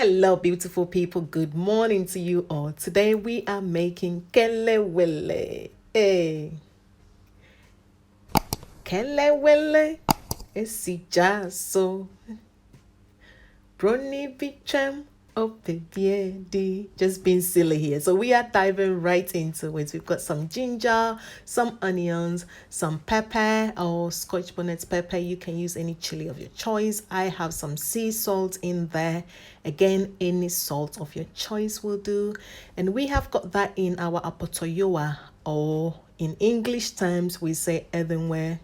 Hello, beautiful people. Good morning to you all. Today we are making kelewele. Hey, kelewele esijaso brony bicham opebiedi. Just being silly here. So we are diving right into it. We've got some ginger, some onions, some pepper or scotch bonnet pepper. You can use any chili of your choice. I have some sea salt in there. Again, any salt of your choice will do. And we have got that in our apotoyoa, or in English terms we say earthenware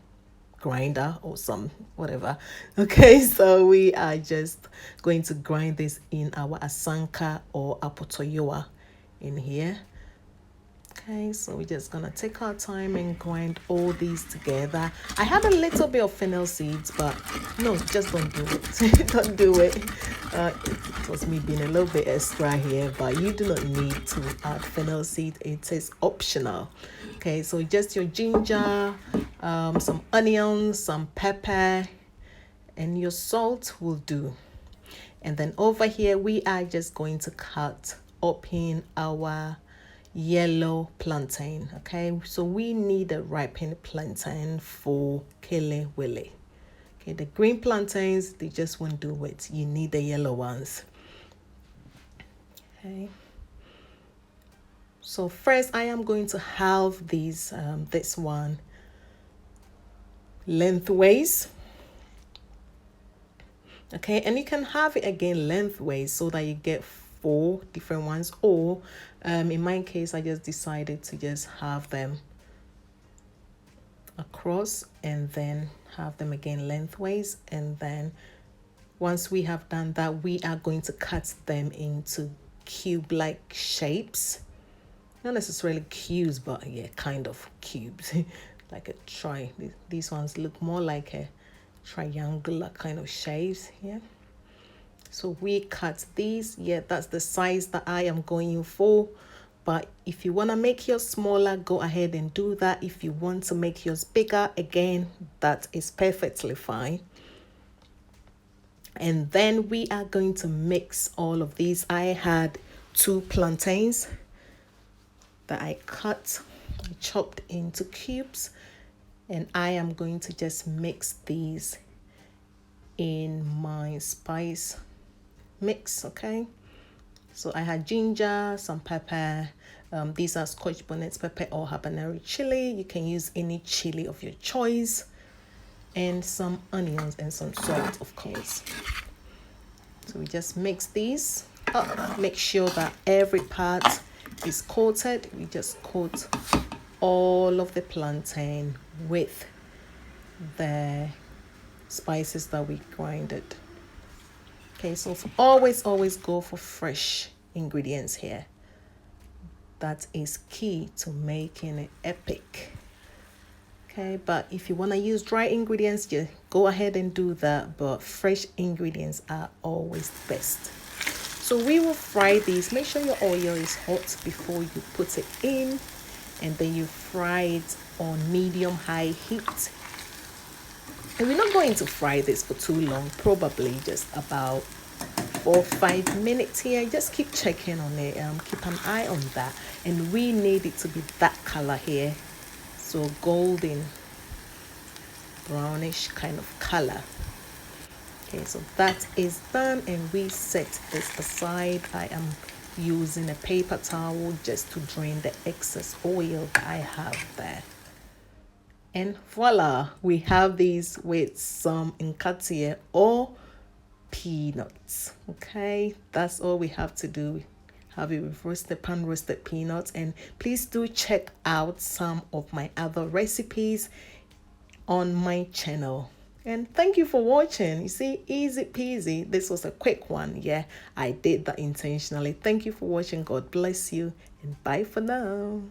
grinder or some whatever. Okay, so we are just going to grind this in our asanka or apotoyoa in here. Okay, so we're just gonna take our time and grind all these together. I had a little bit of fennel seeds, but no, just don't do it. Don't do it. It was me being a little bit extra here, but you do not need to add fennel seed. It is optional. Okay, so just your ginger, some onions, some pepper, and your salt will do. And then over here, we are just going to cut up in our yellow plantain. Okay, so we need a ripened plantain for kelewele. Okay, the green plantains, they just won't do it. You need the yellow ones. Okay, so first I am going to halve these this one lengthways. Okay, and you can have it again lengthways so that you get 4 different ones, or in my case I just decided to just have them across and then have them again lengthways. And then once we have done that, we are going to cut them into cube like shapes, not necessarily cubes, but yeah, kind of cubes. Like a try. These ones look more like a triangular kind of shapes. Yeah, so we cut these. Yeah, that's the size that I am going for, but if you want to make yours smaller, go ahead and do that. If you want to make yours bigger, again, that is perfectly fine. And then we are going to mix all of these. I had 2 plantains that I cut, chopped into cubes, and I am going to just mix these in my spice mix. Okay, so I had ginger, some pepper, these are scotch bonnet pepper or habanero chili. You can use any chili of your choice, and some onions and some salt, of course. So we just mix these up, make sure that every part is coated. We just coat all of the plantain with the spices that we grinded. Okay, so always go for fresh ingredients here. That is key to making it epic. Okay, but if you want to use dry ingredients, you go ahead and do that, but fresh ingredients are always best. So we will fry these. Make sure your oil is hot before you put it in, and then you fry it on medium-high heat. And we're not going to fry this for too long, probably just about 4 or 5 minutes here. Just keep checking on it, keep an eye on that. And we need it to be that color here, so golden brownish kind of color. Okay, so that is done, and we set this aside. I am using a paper towel just to drain the excess oil that I have there. And voila, we have these with some inkatie or peanuts. Okay, that's all we have to do. Have it with pan roasted peanuts. And please do check out some of my other recipes on my channel. And thank you for watching. You see, easy peasy. This was a quick one. Yeah, I did that intentionally. Thank you for watching. God bless you, and bye for now.